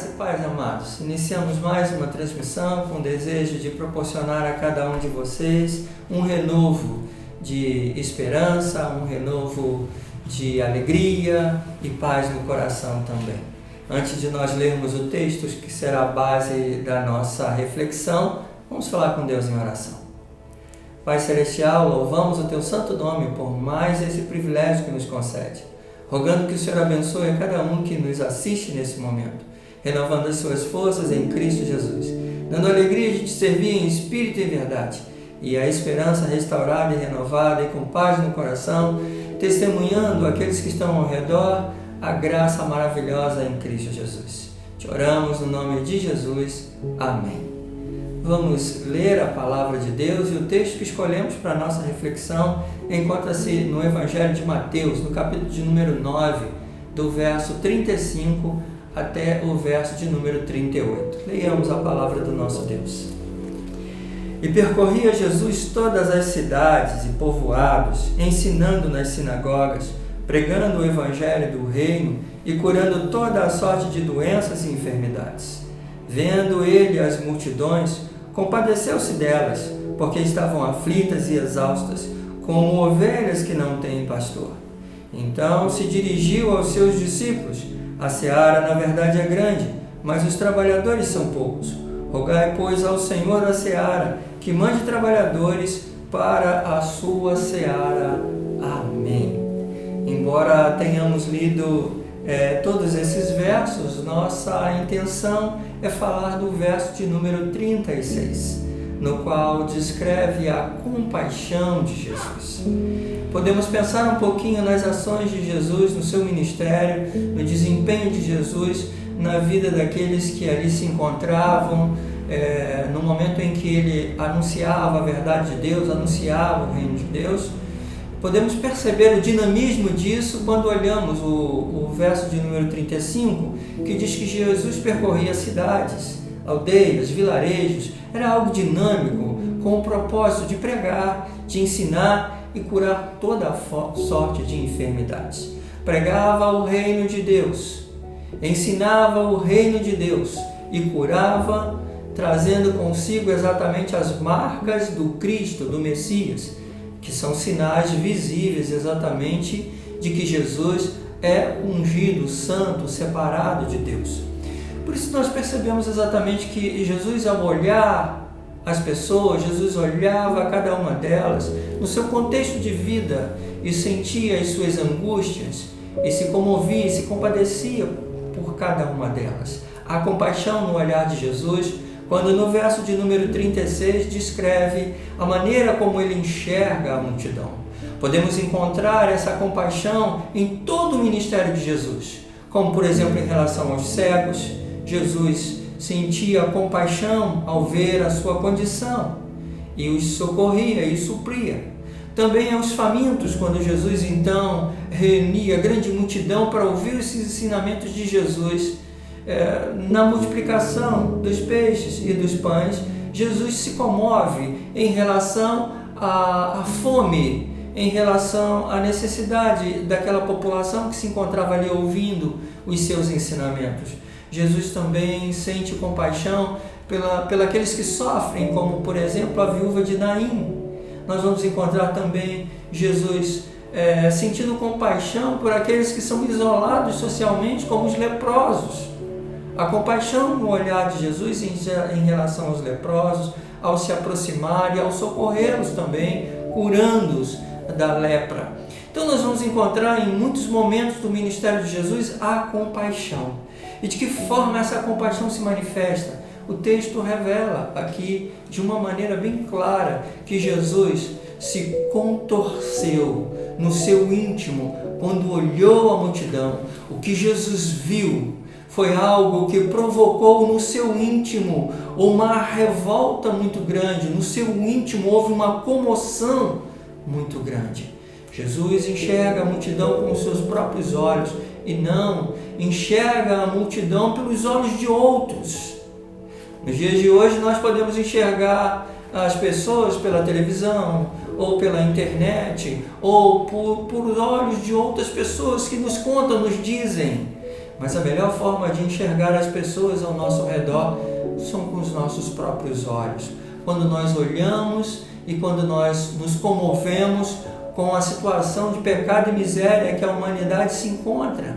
Graça e paz, amados. Iniciamos mais uma transmissão com o desejo de proporcionar a cada um de vocês um renovo de esperança, um renovo de alegria e paz no coração também. Antes de nós lermos o texto que será a base da nossa reflexão, vamos falar com Deus em oração. Pai Celestial, louvamos o Teu santo nome por mais esse privilégio que nos concede, rogando que o Senhor abençoe a cada um que nos assiste nesse momento, renovando as suas forças em Cristo Jesus, dando a alegria de te servir em espírito e verdade, e a esperança restaurada e renovada e com paz no coração, testemunhando aqueles que estão ao redor a graça maravilhosa em Cristo Jesus. Te oramos no nome de Jesus. Amém. Vamos ler a palavra de Deus e o texto que escolhemos para a nossa reflexão encontra-se no Evangelho de Mateus, no capítulo de número 9, do verso 35 até o verso de número 38. Leiamos a palavra do nosso Deus. E percorria Jesus todas as cidades e povoados, ensinando nas sinagogas, pregando o Evangelho do Reino e curando toda a sorte de doenças e enfermidades. Vendo ele as multidões, compadeceu-se delas, porque estavam aflitas e exaustas, como ovelhas que não têm pastor. Então se dirigiu aos seus discípulos: a seara, na verdade, é grande, mas os trabalhadores são poucos. Rogai, pois, ao Senhor da seara, que mande trabalhadores para a sua seara. Amém. Embora tenhamos lido todos esses versos, nossa intenção é falar do verso de número 36, no qual descreve a compaixão de Jesus. Podemos pensar um pouquinho nas ações de Jesus, no seu ministério, no desempenho de Jesus na vida daqueles que ali se encontravam, no momento em que ele anunciava a verdade de Deus, anunciava o reino de Deus. Podemos perceber o dinamismo disso quando olhamos o verso de número 35, que diz que Jesus percorria cidades, aldeias, vilarejos. Era algo dinâmico, com o propósito de pregar, de ensinar e curar toda a sorte de enfermidades. Pregava o reino de Deus, ensinava o reino de Deus e curava, trazendo consigo exatamente as marcas do Cristo, do Messias, que são sinais visíveis exatamente de que Jesus é ungido, santo, separado de Deus. Por isso nós percebemos exatamente que Jesus, ao olhar as pessoas, Jesus olhava cada uma delas no seu contexto de vida e sentia as suas angústias e se comovia e se compadecia por cada uma delas. Há compaixão no olhar de Jesus, quando no verso de número 36 descreve a maneira como ele enxerga a multidão. Podemos encontrar essa compaixão em todo o ministério de Jesus, como por exemplo em relação aos cegos. Jesus sentia compaixão ao ver a sua condição e os socorria e supria. Também aos famintos, quando Jesus então reunia a grande multidão para ouvir esses ensinamentos de Jesus, na multiplicação dos peixes e dos pães, Jesus se comove em relação à fome, em relação à necessidade daquela população que se encontrava ali ouvindo os seus ensinamentos. Jesus também sente compaixão pelos que sofrem, como por exemplo a viúva de Naim. Nós vamos encontrar também Jesus sentindo compaixão por aqueles que são isolados socialmente, como os leprosos. A compaixão no olhar de Jesus em relação aos leprosos, ao se aproximar e ao socorrê-los também, curando-os da lepra. Então nós vamos encontrar em muitos momentos do ministério de Jesus a compaixão. E de que forma essa compaixão se manifesta? O texto revela aqui de uma maneira bem clara que Jesus se contorceu no seu íntimo quando olhou a multidão. O que Jesus viu foi algo que provocou no seu íntimo uma revolta muito grande. No seu íntimo houve uma comoção muito grande. Jesus enxerga a multidão com os seus próprios olhos e não enxerga a multidão pelos olhos de outros. Nos dias de hoje nós podemos enxergar as pessoas pela televisão, ou pela internet, ou por olhos de outras pessoas que nos contam, nos dizem. Mas a melhor forma de enxergar as pessoas ao nosso redor são com os nossos próprios olhos. Quando nós olhamos e quando nós nos comovemos com a situação de pecado e miséria que a humanidade se encontra.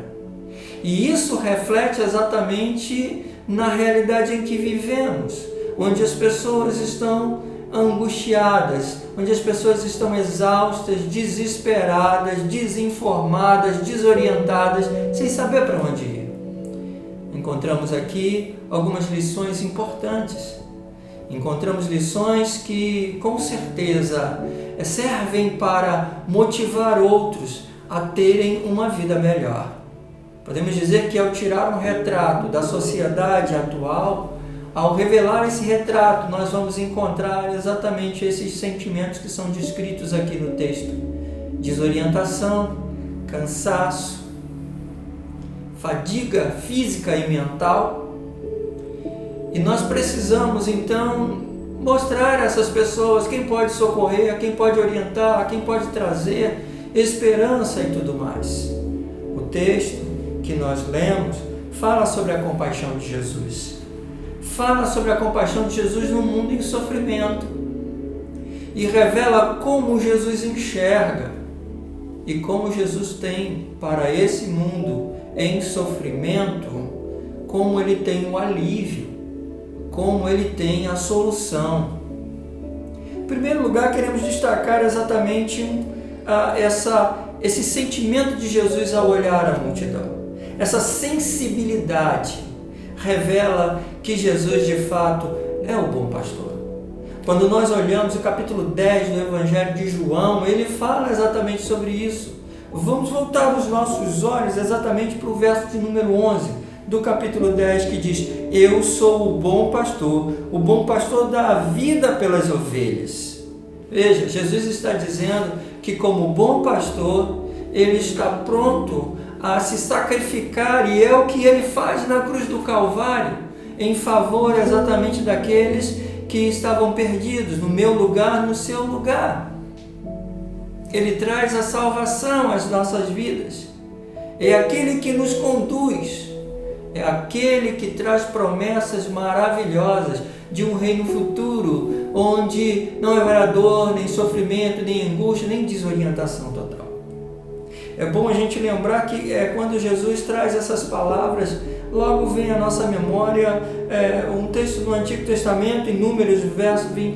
E isso reflete exatamente na realidade em que vivemos, onde as pessoas estão angustiadas, onde as pessoas estão exaustas, desesperadas, desinformadas, desorientadas, sem saber para onde ir. Encontramos aqui algumas lições importantes. Encontramos lições que, com certeza, servem para motivar outros a terem uma vida melhor. Podemos dizer que, ao tirar um retrato da sociedade atual, ao revelar esse retrato, nós vamos encontrar exatamente esses sentimentos que são descritos aqui no texto: desorientação, cansaço, fadiga física e mental. E nós precisamos, então, mostrar a essas pessoas quem pode socorrer, quem pode orientar, quem pode trazer esperança e tudo mais. O texto que nós lemos fala sobre a compaixão de Jesus. Fala sobre a compaixão de Jesus no mundo em sofrimento. E revela como Jesus enxerga e como Jesus tem para esse mundo em sofrimento, como ele tem o alívio, como ele tem a solução. Em primeiro lugar, queremos destacar exatamente esse sentimento de Jesus ao olhar a multidão. Essa sensibilidade revela que Jesus, de fato, é o bom pastor. Quando nós olhamos o capítulo 10 do Evangelho de João, ele fala exatamente sobre isso. Vamos voltar os nossos olhos exatamente para o verso de número 11 do capítulo 10, que diz: eu sou o bom pastor dá a vida pelas ovelhas. Veja, Jesus está dizendo que, como bom pastor, ele está pronto a se sacrificar, e é o que ele faz na cruz do Calvário, em favor exatamente daqueles que estavam perdidos, no meu lugar, no seu lugar. Ele traz a salvação às nossas vidas. É aquele que nos conduz, é aquele que traz promessas maravilhosas de um reino futuro, onde não haverá dor, nem sofrimento, nem angústia, nem desorientação total. É bom a gente lembrar que quando Jesus traz essas palavras, logo vem à nossa memória um texto do Antigo Testamento, em Números,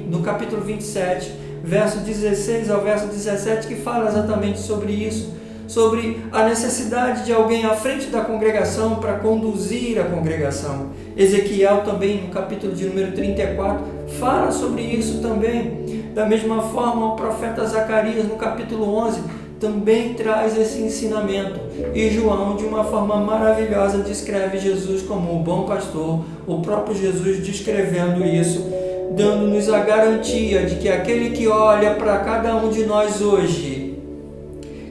no capítulo 27, verso 16 ao verso 17, que fala exatamente sobre isso, sobre a necessidade de alguém à frente da congregação para conduzir a congregação. Ezequiel também, no capítulo de número 34, fala sobre isso também. Da mesma forma, o profeta Zacarias, no capítulo 11, também traz esse ensinamento. E João, de uma forma maravilhosa, descreve Jesus como o bom pastor, o próprio Jesus descrevendo isso, dando-nos a garantia de que aquele que olha para cada um de nós hoje,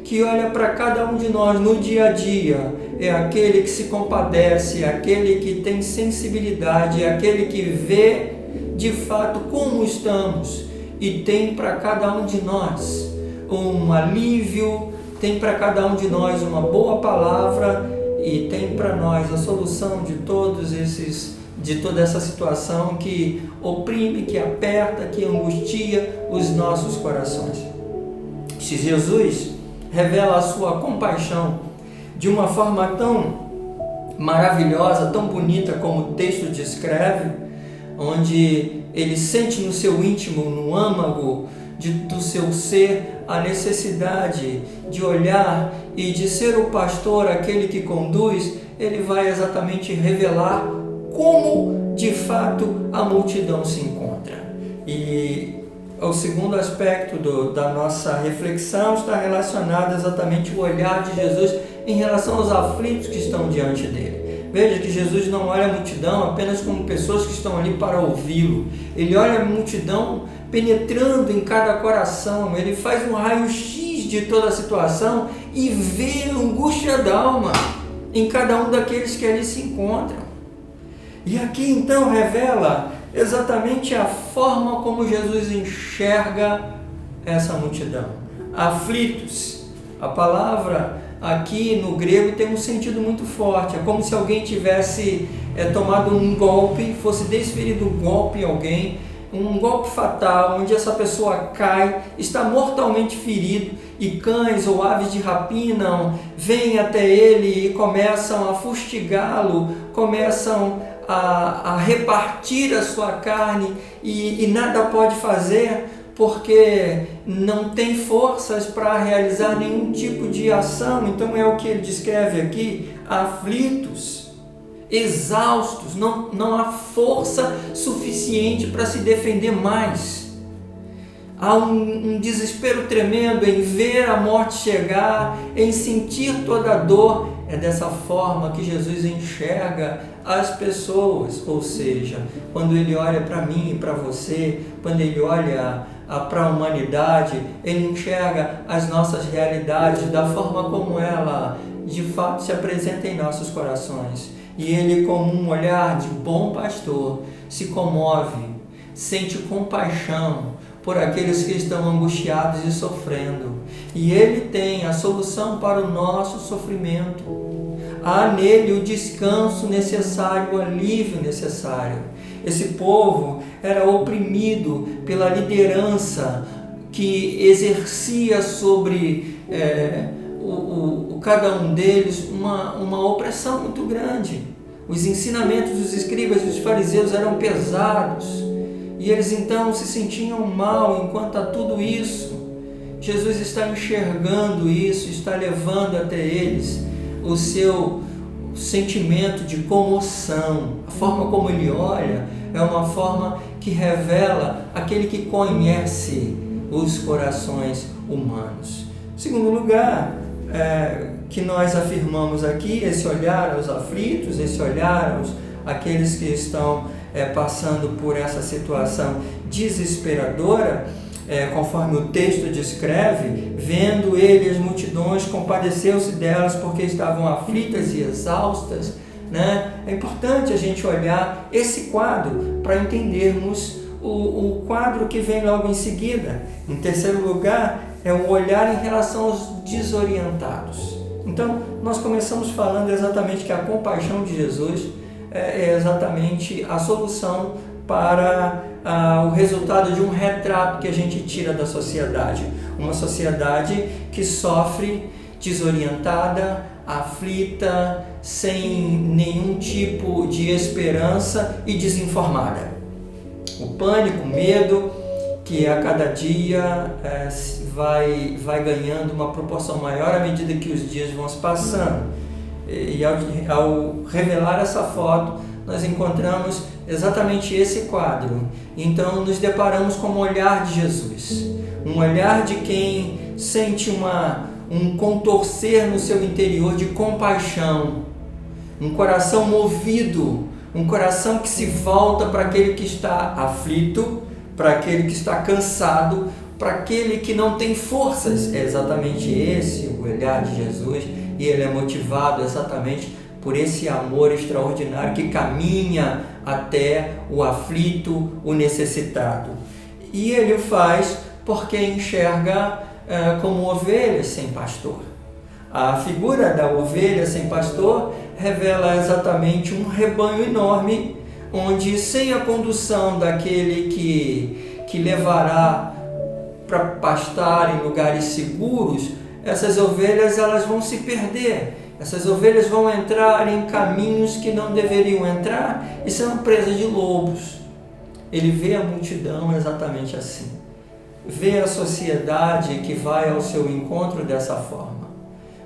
que olha para cada um de nós no dia a dia, é aquele que se compadece, é aquele que tem sensibilidade, é aquele que vê de fato como estamos e tem para cada um de nós um alívio, tem para cada um de nós uma boa palavra e tem para nós a solução de toda essa situação que oprime, que aperta, que angustia os nossos corações. Se Jesus revela a sua compaixão de uma forma tão maravilhosa, tão bonita como o texto descreve, onde ele sente no seu íntimo, no âmago do seu ser, a necessidade de olhar e de ser o pastor, aquele que conduz, ele vai exatamente revelar como de fato a multidão se encontra. E o segundo aspecto da nossa reflexão está relacionado exatamente ao olhar de Jesus em relação aos aflitos que estão diante dele. Veja que Jesus não olha a multidão apenas como pessoas que estão ali para ouvi-lo. Ele olha a multidão penetrando em cada coração. Ele faz um raio-x de toda a situação e vê a angústia da alma em cada um daqueles que ali se encontram. E aqui então revela exatamente a forma como Jesus enxerga essa multidão. Aflitos. A palavra aqui no grego tem um sentido muito forte. É como se alguém tivesse tomado um golpe, fosse desferido um golpe em alguém, um golpe fatal, onde essa pessoa cai, está mortalmente ferido, e cães ou aves de rapina vêm até ele e começam a fustigá-lo, começam a repartir a sua carne e nada pode fazer, porque não tem forças para realizar nenhum tipo de ação. Então é o que ele descreve aqui: aflitos, exaustos, não há força suficiente para se defender mais. Há um desespero tremendo em ver a morte chegar, em sentir toda a dor. É dessa forma que Jesus enxerga as pessoas, ou seja, quando ele olha para mim e para você, quando ele olha para a humanidade, ele enxerga as nossas realidades da forma como ela de fato se apresenta em nossos corações. E ele, com um olhar de bom pastor, se comove, sente compaixão por aqueles que estão angustiados e sofrendo. E ele tem a solução para o nosso sofrimento. Há nele o descanso necessário, o alívio necessário. Esse povo era oprimido pela liderança que exercia sobre cada um deles uma opressão muito grande. Os ensinamentos dos escribas e dos fariseus eram pesados, e eles então se sentiam mal enquanto a tudo isso. Jesus está enxergando isso, está levando até eles o seu sentimento de comoção. A forma como ele olha é uma forma que revela aquele que conhece os corações humanos. Em segundo lugar, que nós afirmamos aqui, esse olhar aos aflitos, esse olhar àqueles que estão passando por essa situação desesperadora, conforme o texto descreve: vendo ele as multidões, compadeceu-se delas porque estavam aflitas e exaustas. É importante a gente olhar esse quadro para entendermos o quadro que vem logo em seguida. Em terceiro lugar, é um olhar em relação aos desorientados. Então, nós começamos falando exatamente que a compaixão de Jesus é exatamente a solução para o resultado de um retrato que a gente tira da sociedade. Uma sociedade que sofre, desorientada, aflita, sem nenhum tipo de esperança e desinformada. O pânico, o medo, que a cada dia vai ganhando uma proporção maior à medida que os dias vão se passando. E ao revelar essa foto, nós encontramos exatamente esse quadro. Então nos deparamos com o olhar de Jesus, um olhar de quem sente um contorcer no seu interior de compaixão, um coração movido, um coração que se volta para aquele que está aflito, para aquele que está cansado, para aquele que não tem forças. É exatamente esse o olhar de Jesus, e ele é motivado exatamente por esse amor extraordinário que caminha até o aflito, o necessitado. E ele o faz porque enxerga como ovelhas sem pastor. A figura da ovelha sem pastor revela exatamente um rebanho enorme, onde, sem a condução daquele que levará para pastar em lugares seguros, essas ovelhas elas vão se perder. Essas ovelhas vão entrar em caminhos que não deveriam entrar e serão presas de lobos. Ele vê a multidão exatamente assim. Vê a sociedade que vai ao seu encontro dessa forma.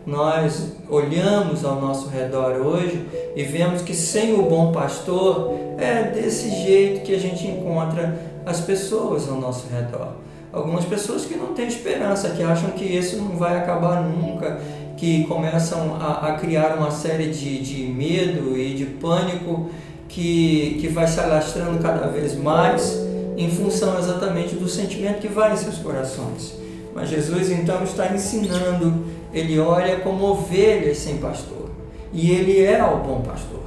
Nós olhamos ao nosso redor hoje e vemos que sem o bom pastor é desse jeito que a gente encontra as pessoas ao nosso redor. Algumas pessoas que não têm esperança, que acham que isso não vai acabar nunca, que começam a criar uma série de medo e de pânico que vai se alastrando cada vez mais em função exatamente do sentimento que vai em seus corações. Mas Jesus então está ensinando, ele olha como ovelhas sem pastor, e ele é o bom pastor.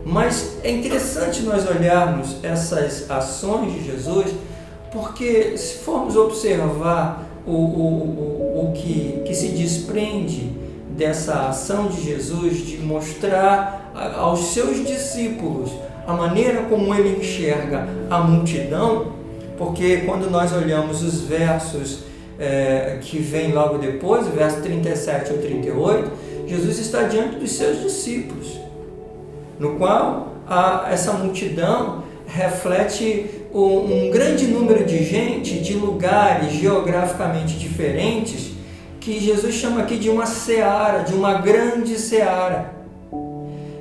Mas é interessante nós olharmos essas ações de Jesus, porque se formos observar o que se desprende dessa ação de Jesus de mostrar aos seus discípulos a maneira como ele enxerga a multidão, porque quando nós olhamos os versos que vem logo depois, o verso 37 ou 38, Jesus está diante dos seus discípulos, no qual essa multidão reflete um grande número de gente, de lugares geograficamente diferentes, que Jesus chama aqui de uma seara, de uma grande seara.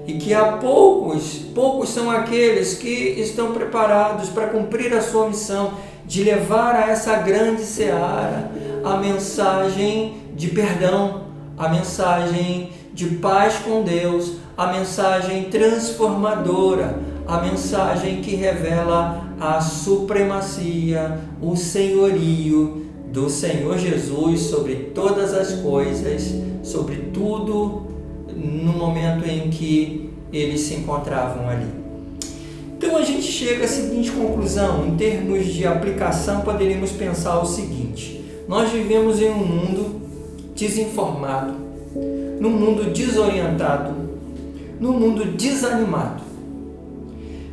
E que há poucos são aqueles que estão preparados para cumprir a sua missão de levar a essa grande seara a mensagem de perdão, a mensagem de paz com Deus, a mensagem transformadora, a mensagem que revela a supremacia, o senhorio do Senhor Jesus sobre todas as coisas, sobre tudo, no momento em que eles se encontravam ali. Então a gente chega à seguinte conclusão: em termos de aplicação, poderíamos pensar o seguinte: nós vivemos em um mundo desinformado, num mundo desorientado, num mundo desanimado.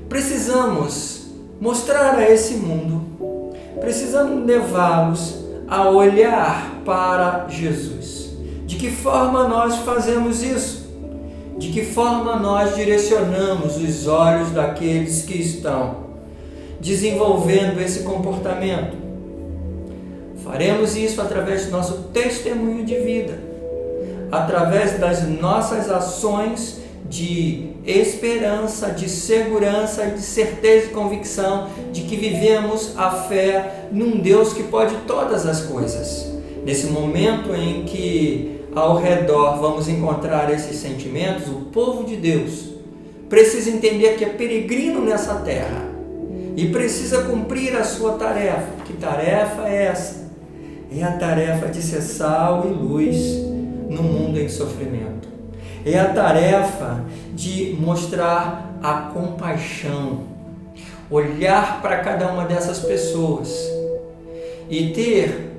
Precisamos mostrar a esse mundo, precisamos levá-los a olhar para Jesus. De que forma nós fazemos isso? De que forma nós direcionamos os olhos daqueles que estão desenvolvendo esse comportamento? Faremos isso através do nosso testemunho de vida, através das nossas ações de esperança, de segurança, de certeza e convicção de que vivemos a fé num Deus que pode todas as coisas. Nesse momento em que ao redor vamos encontrar esses sentimentos, o povo de Deus precisa entender que é peregrino nessa terra e precisa cumprir a sua tarefa. Que tarefa é essa? É a tarefa de ser sal e luz no mundo em sofrimento. É a tarefa de mostrar a compaixão, olhar para cada uma dessas pessoas e ter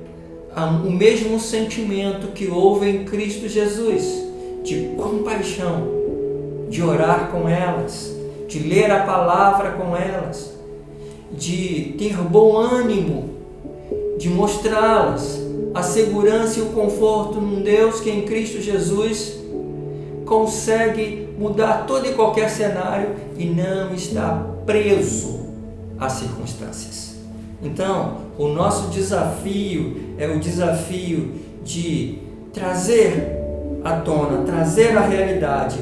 o mesmo sentimento que houve em Cristo Jesus, de compaixão, de orar com elas, de ler a palavra com elas, de ter bom ânimo, de mostrá-las a segurança e o conforto num Deus que em Cristo Jesus consegue mudar todo e qualquer cenário e não está preso às circunstâncias. Então, o nosso desafio é o desafio de trazer à tona, trazer à realidade,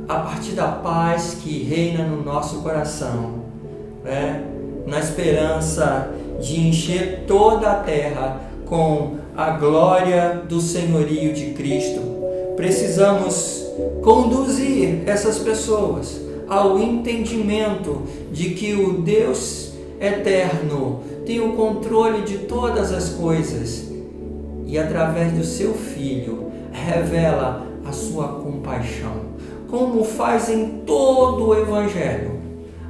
a partir da paz que reina no nosso coração, na esperança de encher toda a terra com a glória do senhorio de Cristo. Precisamos conduzir essas pessoas ao entendimento de que o Deus eterno tem o controle de todas as coisas e através do seu Filho revela a sua compaixão, como faz em todo o Evangelho,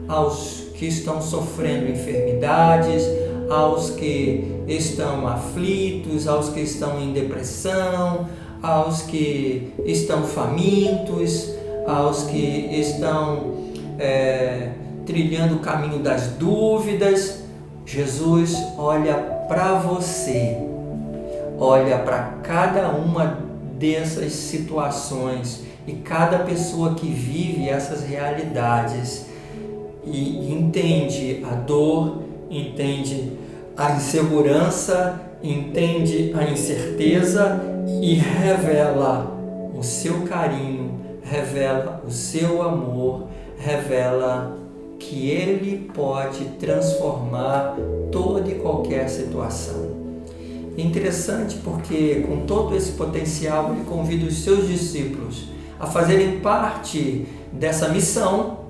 aos que estão sofrendo enfermidades, aos que estão aflitos, aos que estão em depressão, aos que estão famintos, aos que estão trilhando o caminho das dúvidas. Jesus olha para você, olha para cada uma dessas situações e cada pessoa que vive essas realidades e entende a dor, entende a insegurança, entende a incerteza e revela o seu carinho, revela o seu amor, revela que Ele pode transformar toda e qualquer situação. É interessante porque, com todo esse potencial, Ele convida os seus discípulos a fazerem parte dessa missão,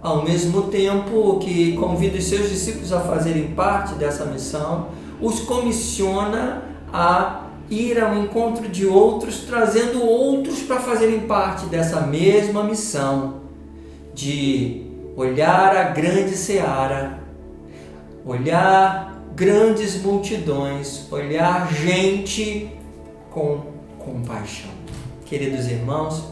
ao mesmo tempo que convida os seus discípulos a fazerem parte dessa missão, os comissiona a ir ao encontro de outros, trazendo outros para fazerem parte dessa mesma missão de olhar a grande seara, olhar grandes multidões, olhar gente com compaixão. queridos irmãos,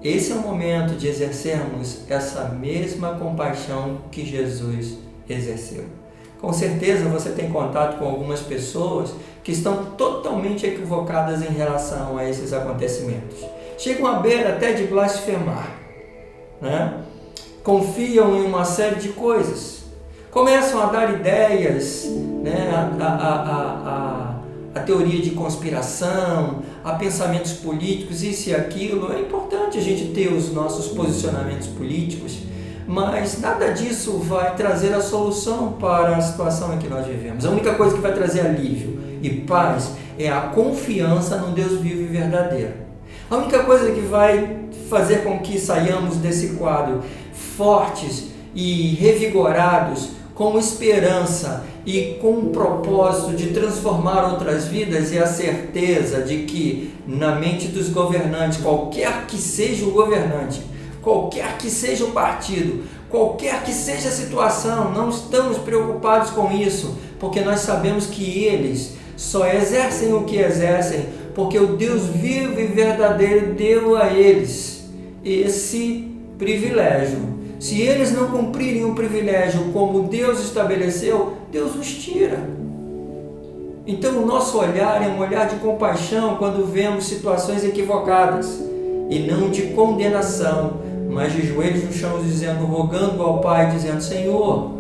esse é o momento de exercermos essa mesma compaixão que Jesus exerceu. Com certeza você tem contato com algumas pessoas que estão totalmente equivocadas em relação a esses acontecimentos. Chegam à beira até de blasfemar, né? Confiam em uma série de coisas, começam a dar ideias, né? A teoria de conspiração, a pensamentos políticos, isso e aquilo. É importante a gente ter os nossos posicionamentos políticos, mas nada disso vai trazer a solução para a situação em que nós vivemos. A única coisa que vai trazer alívio e paz é a confiança no Deus vivo e verdadeiro. A única coisa que vai fazer com que saiamos desse quadro fortes e revigorados, com esperança e com o propósito de transformar outras vidas é a certeza de que na mente dos governantes, qualquer que seja o governante, qualquer que seja o partido, qualquer que seja a situação, não estamos preocupados com isso, porque nós sabemos que eles só exercem o que exercem porque o Deus vivo e verdadeiro deu a eles esse privilégio. Se eles não cumprirem o privilégio como Deus estabeleceu, Deus os tira. Então o nosso olhar é um olhar de compaixão quando vemos situações equivocadas e não de condenação, mas de joelhos no chão dizendo, rogando ao Pai, dizendo, Senhor,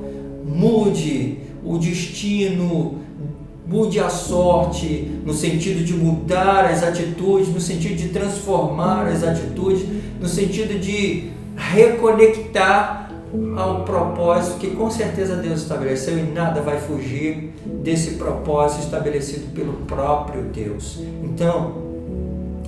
mude o destino, mude a sorte, no sentido de mudar as atitudes, no sentido de transformar as atitudes, no sentido de reconectar ao propósito que com certeza Deus estabeleceu e nada vai fugir desse propósito estabelecido pelo próprio Deus. Então,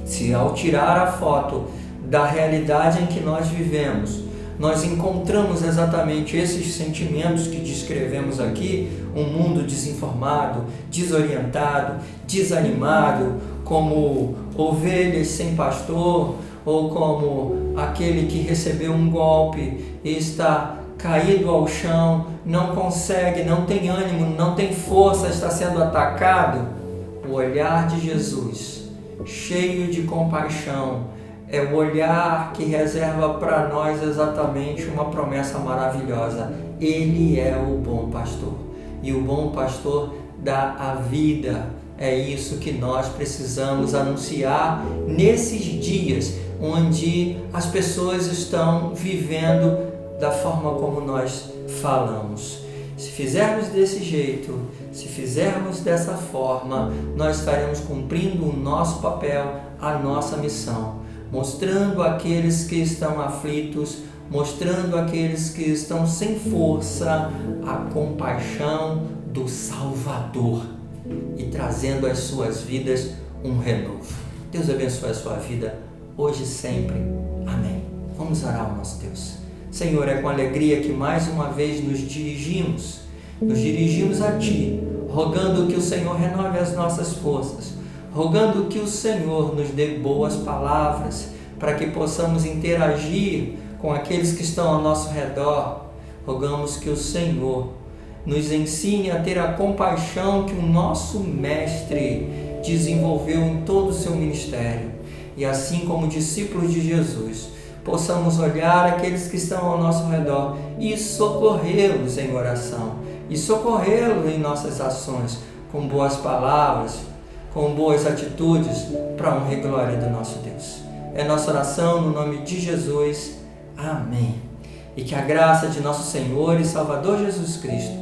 se ao tirar a foto da realidade em que nós vivemos, nós encontramos exatamente esses sentimentos que descrevemos aqui, um mundo desinformado, desorientado, desanimado, como ovelhas sem pastor, ou como aquele que recebeu um golpe e está caído ao chão, não consegue, não tem ânimo, não tem força, está sendo atacado. O olhar de Jesus, cheio de compaixão, é o olhar que reserva para nós exatamente uma promessa maravilhosa. Ele é o bom pastor. E o bom pastor dá a vida. É isso que nós precisamos anunciar nesses dias onde as pessoas estão vivendo da forma como nós falamos. Se fizermos desse jeito, se fizermos dessa forma, nós estaremos cumprindo o nosso papel, a nossa missão, mostrando àqueles que estão aflitos, mostrando àqueles que estão sem força a compaixão do Salvador e trazendo às suas vidas um renovo. Deus abençoe a sua vida hoje e sempre. Amém. Vamos orar ao nosso Deus. Senhor, é com alegria que mais uma vez nos dirigimos a Ti, rogando que o Senhor renove as nossas forças, rogando que o Senhor nos dê boas palavras para que possamos interagir com aqueles que estão ao nosso redor. Rogamos que o Senhor nos ensine a ter a compaixão que o nosso Mestre desenvolveu em todo o seu ministério. E assim como discípulos de Jesus, possamos olhar aqueles que estão ao nosso redor e socorrê-los em oração, e socorrê-los em nossas ações, com boas palavras, com boas atitudes, para a honra e glória do nosso Deus. É nossa oração no nome de Jesus. Amém. E que a graça de nosso Senhor e Salvador Jesus Cristo,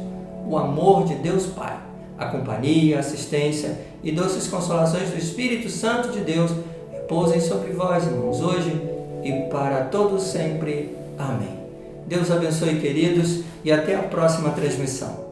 o amor de Deus Pai, a companhia, a assistência e doces consolações do Espírito Santo de Deus repousem sobre vós, irmãos, hoje e para todos sempre. Amém. Deus abençoe, queridos, e até a próxima transmissão.